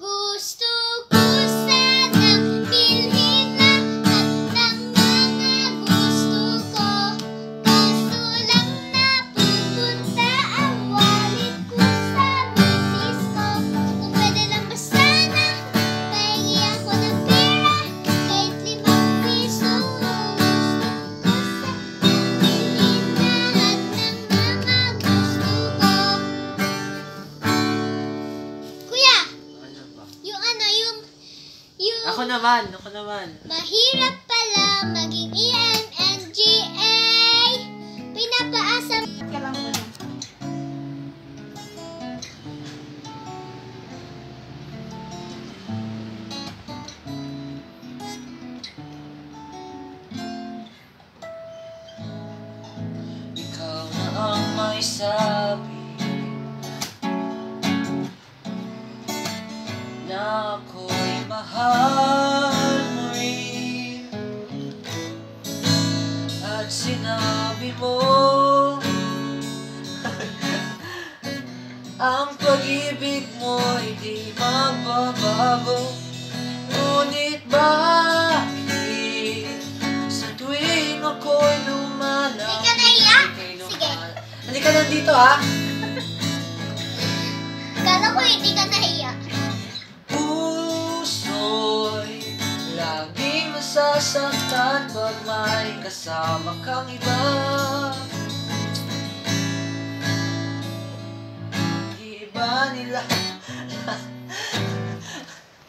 Gusto ko sanang bilhin lahat ng mga gusto ko, kaso lang napupunta ang wallet ko sa misis ko. Kung pwede lang ba sana pahingi ako ng pera, kahit 5 piso. Gusto ko sanang bilhin lahat ng mga gusto ko. Kuya! Ano ba? Yung Ako naman. mahirap pala maging ENFJA. Pinapaasa ka lang muna. Ikaw na ang may sabi na ako'y mahal mo rin, at sinabi mo ang pag-ibig mo'y di magbabago. Ngunit bakit sa tuwing ako'y lumalapit? Hindi ka nahiya? Sige. Sige. Halika lang dito, ha? Kala ko hindi ka nahiya. Puso'y laging nasasaktan pag may kasama kang iba. Di ba nila